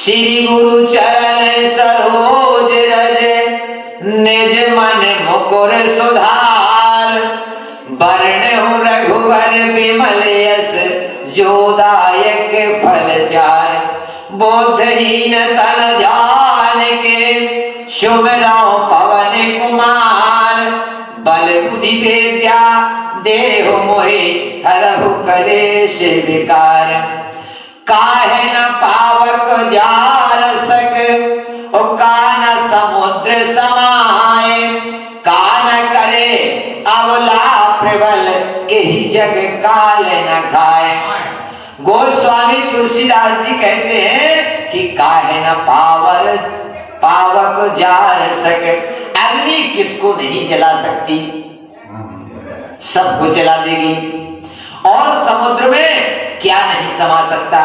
श्री गुरु चरण सरोज रज निज मन मुकुर सुधार। वर्ण रघुवर विमल यस जोदायक फल चार। बोधहीन तन जान के सुमिरौ पवन कुमार। बल बुद्धि विद्या देहु मोहि हरहु कलेश विकार। काहे न पावक जार सक कान समुद्र समाए। कान करे अवला प्रबल केहि जग काल न खाए। गोस्वामी तुलसीदास जी कहते हैं कि काहे न पावक जार सक। अग्नि किसको नहीं जला सकती, सबको जला देगी। और समुद्र में क्या नहीं समा सकता,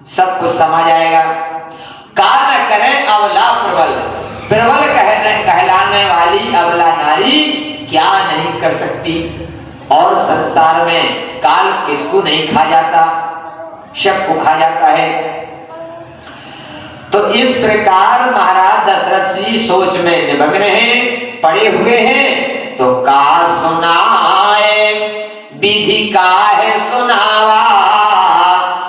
सब कुछ समा जाएगा। कान करें अवला प्रबल, प्रबल कहलाने वाली अवला नारी क्या नहीं कर सकती। और संसार में काल किसको नहीं खा जाता, सबको खा जाता है। तो इस प्रकार महाराज दशरथ जी सोच में निमग्न हैं, पड़े हुए हैं। तो का सुनाए विधि का है सुनावा।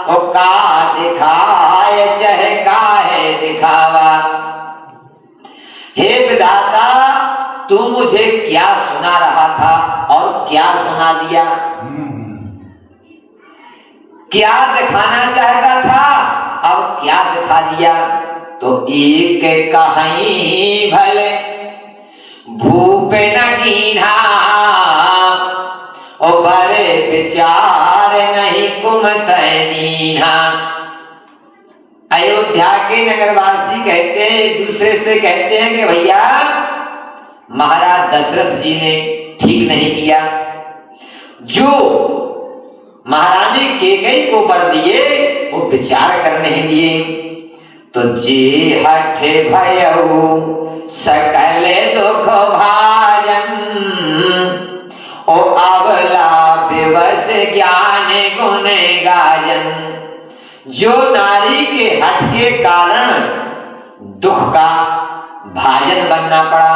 ओ का दिखाए चाहे का है दिखावा। हे विधाता, तू मुझे क्या सुना रहा था और क्या सुना दिया। क्या दिखाना चाहता था, अब क्या दिखा दिया। तो एक कहीं भले भूप न कीन्हा। ओ बड़े विचार नहीं कुमत दीन्हा। अयोध्या के नगरवासी कहते हैं, एक दूसरे से कहते हैं कि भैया महाराज दशरथ जी ने ठीक नहीं किया। जो महारानी कैकेयी को वर दिए वो विचार कर नहीं दिए। तो जे हठ भयउ सकल दुख भाजन। ओ अवला विवश ज्ञान गुण गायन। जो नारी के हठ के कारण दुख का भाजन बनना पड़ा,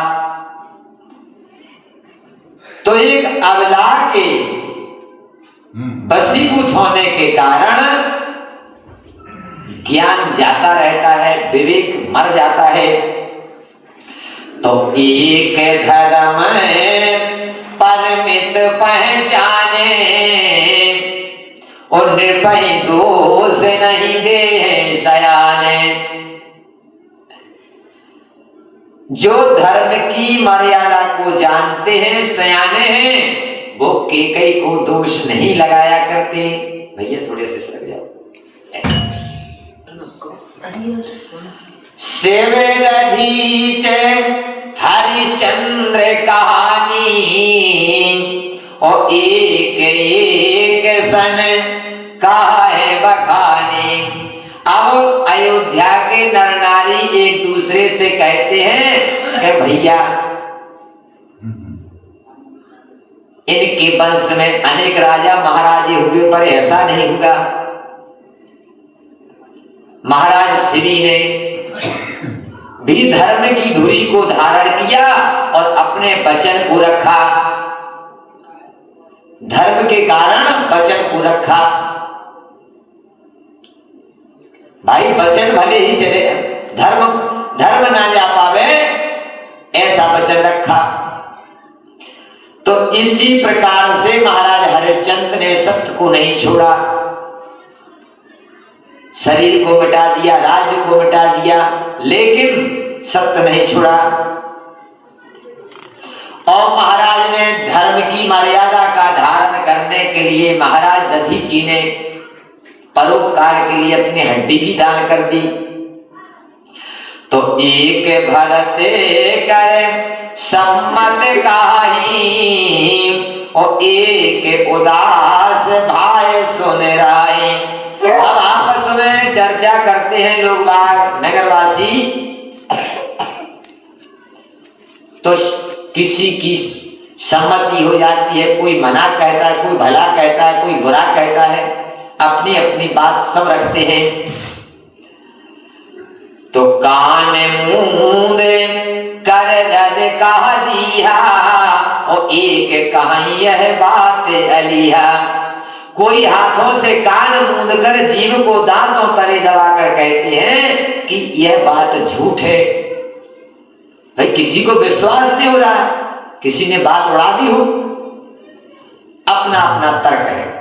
तो एक अवला के वशीभूत होने के कारण ज्ञान जाता रहता है, विवेक मर जाता है। तो एक धर्म परमित पहचाने। और निर्भय दोष नहीं दे सयाने। जो धर्म की मर्यादा को जानते हैं, सयाने हैं, वो कैकेयी को दोष नहीं लगाया करते। भैया थोड़े से सर जाओ। सेवेदधीच हरिश्चंद्र कहानी। और एक एक सन काहे बखानी। अब अयोध्या के नर नारी एक दूसरे से कहते हैं कि भैया इनके वंश में अनेक राजा महाराजे हुए, पर ऐसा नहीं होगा। महाराज श्री ने भी धर्म की धुरी को धारण किया और अपने वचन को रखा। धर्म के कारण वचन को रखा। भाई वचन भले ही चले, धर्म ना जा पावे, ऐसा वचन रखा। तो इसी प्रकार से महाराज हरिश्चंद्र ने सत्य को नहीं छोड़ा। शरीर को मिटा दिया, राज्य को मिटा दिया, लेकिन सत्य नहीं छोड़ा। और महाराज ने धर्म की मर्यादा का धारण करने के लिए महाराज दधीची ने परोपकार के लिए अपनी हड्डी भी दान कर दी। तो एक भरते कर सम्मत काहि। और एक उदास भाई सुन राय। अब आपस में चर्चा करते हैं लोग बाग नगरवासी। तो किसी की सम्मति हो जाती है, कोई मना कहता है, कोई भला कहता है, कोई बुरा कहता है, अपनी अपनी बात सब रखते हैं। तो कान मूंद कर दद कहा जिहा और एक कहीं यह बात अलिहा। कोई हाथों से कान मूंद कर जीव को दांतों तले दबाकर कहते हैं कि यह बात झूठ है। भाई किसी को विश्वास नहीं हो रहा, किसी ने बात उड़ा दी हो, अपना अपना तर्क है।